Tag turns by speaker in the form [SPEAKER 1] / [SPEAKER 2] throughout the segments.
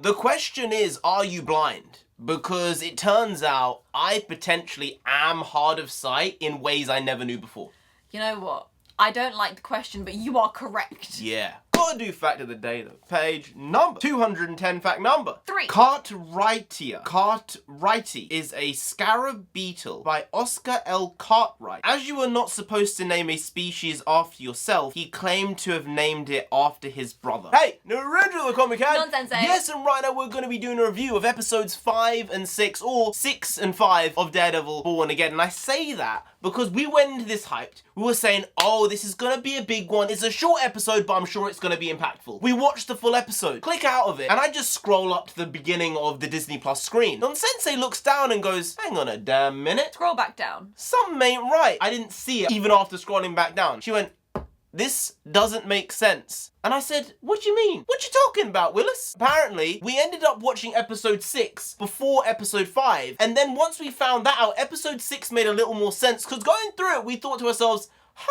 [SPEAKER 1] The question is, are you blind? Because it turns out I potentially am hard of sight in ways I never knew before.
[SPEAKER 2] You know what? I don't like the question, but you are correct.
[SPEAKER 1] Yeah. Gotta do fact of the day though. Page number 210, fact number
[SPEAKER 2] 3.
[SPEAKER 1] Cartwrightia. Cartwrighty is a scarab beetle by Oscar L. Cartwright. As you are not supposed to name a species after yourself, he claimed to have named it after his brother. Hey, NarendraTheComic.
[SPEAKER 2] Nonsense, eh?
[SPEAKER 1] Yes, and right now we're going to be doing a review of episodes 5 and 6, or 6 and 5 of Daredevil Born Again. And I say that because we went into this hyped. We were saying, oh, this is going to be a big one. It's a short episode, but I'm sure it's going to be impactful. We watched the full episode. Click out of it, and I just scroll up to the beginning of the Disney Plus screen. Nonsensei looks down and goes, hang on a damn minute.
[SPEAKER 2] Scroll back down.
[SPEAKER 1] Something ain't right. I didn't see it even after scrolling back down. She went, this doesn't make sense. And I said, what do you mean? What you talking about, Willis? Apparently, we ended up watching episode 6 before episode 5. And then once we found that out, episode 6 made a little more sense. Because going through it, we thought to ourselves,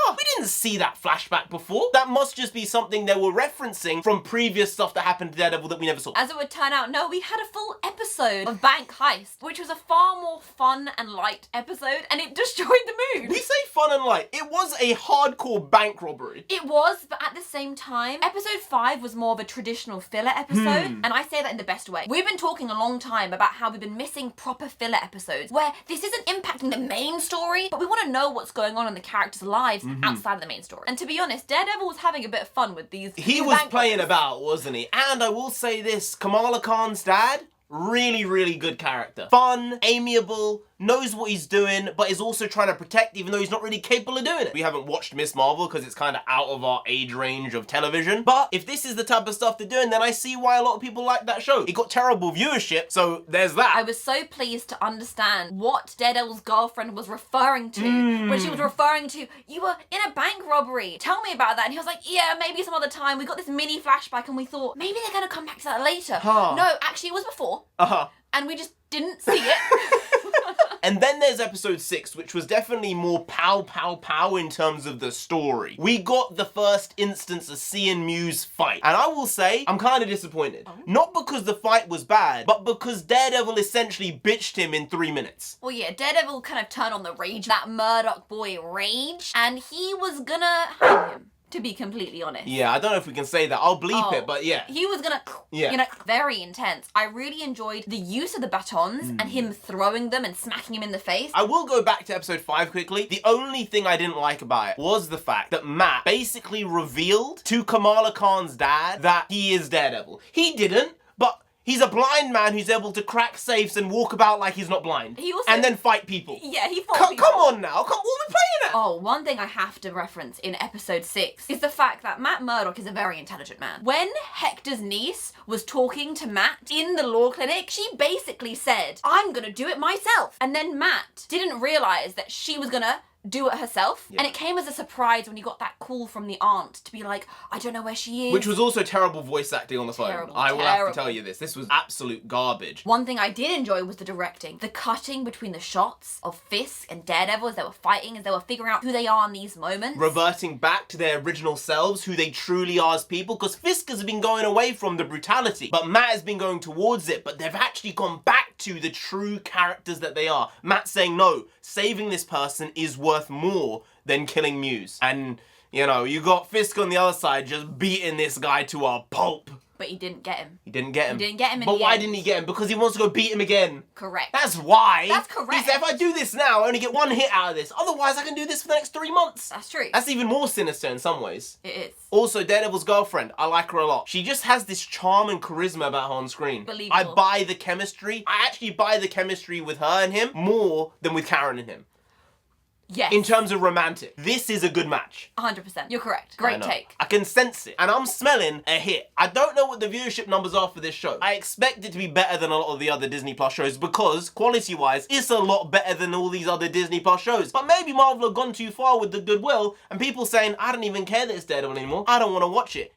[SPEAKER 1] we didn't see that flashback before. That must just be something they were referencing from previous stuff that happened to Daredevil that we never saw.
[SPEAKER 2] As it would turn out, no, we had a full episode of Bank Heist, which was a far more fun and light episode, and it destroyed the mood.
[SPEAKER 1] We say fun and light. It was a hardcore bank robbery.
[SPEAKER 2] It was, but at the same time, episode 5 was more of a traditional filler episode, and I say that in the best way. We've been talking a long time about how we've been missing proper filler episodes, where this isn't impacting the main story, but we want to know what's going on in the characters' lives outside of the main story. And to be honest, Daredevil was having a bit of fun with these.
[SPEAKER 1] He was playing about, wasn't he? And I will say this, Kamala Khan's dad, really, really good character. Fun, amiable, knows what he's doing, but is also trying to protect even though he's not really capable of doing it. We haven't watched Miss Marvel because it's kind of out of our age range of television. But if this is the type of stuff they're doing, then I see why a lot of people like that show. It got terrible viewership, so there's that.
[SPEAKER 2] I was so pleased to understand what Daredevil's girlfriend was referring to when she was referring to, you were in a bank robbery. Tell me about that. And he was like, yeah, maybe some other time. We got this mini flashback and we thought, maybe they're going to come back to that later. No, actually it was before. And we just didn't see it.
[SPEAKER 1] And then there's episode 6, which was definitely more pow in terms of the story. We got the first instance of C and Mew's fight. And I will say, I'm kind of disappointed. Not because the fight was bad, but because Daredevil essentially bitched him in 3 minutes.
[SPEAKER 2] Well, yeah, Daredevil kind of turned on the rage, that Murdoch boy rage, and he was gonna hang him. To be completely honest.
[SPEAKER 1] Yeah, I don't know if we can say that. I'll bleep it, but yeah.
[SPEAKER 2] He was gonna, you know, very intense. I really enjoyed the use of the batons and him throwing them and smacking him in the face.
[SPEAKER 1] I will go back to episode 5 quickly. The only thing I didn't like about it was the fact that Matt basically revealed to Kamala Khan's dad that he is Daredevil. He didn't, but he's a blind man who's able to crack safes and walk about like he's not blind.
[SPEAKER 2] He also,
[SPEAKER 1] and then fight people.
[SPEAKER 2] Yeah, he fought people.
[SPEAKER 1] Come on now. What are we playing at?
[SPEAKER 2] Oh, one thing I have to reference in episode 6 is the fact that Matt Murdock is a very intelligent man. When Hector's niece was talking to Matt in the law clinic, she basically said, I'm gonna do it myself. And then Matt didn't realize that she was gonna do it herself. And it came as a surprise when he got that call from the aunt to be like, I don't know where she is.
[SPEAKER 1] Which was also terrible voice acting on the phone. I will have to tell you this. This was absolute garbage.
[SPEAKER 2] One thing I did enjoy was the directing. The cutting between the shots of Fisk and Daredevil as they were fighting, as they were figuring out who they are in these moments.
[SPEAKER 1] Reverting back to their original selves, who they truly are as people, because Fisk has been going away from the brutality, but Matt has been going towards it, but they've actually gone back to the true characters that they are. Matt saying, no, saving this person is worth more than killing Muse. And, you know, you got Fisk on the other side just beating this guy to a pulp.
[SPEAKER 2] But he didn't get him.
[SPEAKER 1] He didn't get him.
[SPEAKER 2] He didn't get him in
[SPEAKER 1] But
[SPEAKER 2] the
[SPEAKER 1] why
[SPEAKER 2] end.
[SPEAKER 1] didn't he get him? Because he wants to go beat him again.
[SPEAKER 2] Correct.
[SPEAKER 1] That's why.
[SPEAKER 2] That's correct.
[SPEAKER 1] He said, if I do this now, I only get 1 hit out of this. Otherwise, I can do this for the next 3 months.
[SPEAKER 2] That's true.
[SPEAKER 1] That's even more sinister in some ways.
[SPEAKER 2] It is.
[SPEAKER 1] Also, Daredevil's girlfriend, I like her a lot. She just has this charm and charisma about her on screen.
[SPEAKER 2] Believable.
[SPEAKER 1] I buy the chemistry. I actually buy the chemistry with her and him more than with Karen and him.
[SPEAKER 2] Yes.
[SPEAKER 1] In terms of romantic. This is a good match.
[SPEAKER 2] 100%. You're correct. Great take.
[SPEAKER 1] I can sense it. And I'm smelling a hit. I don't know what the viewership numbers are for this show. I expect it to be better than a lot of the other Disney Plus shows because, quality-wise, it's a lot better than all these other Disney Plus shows. But maybe Marvel have gone too far with the goodwill and people saying, I don't even care that it's Daredevil anymore. I don't want to watch it.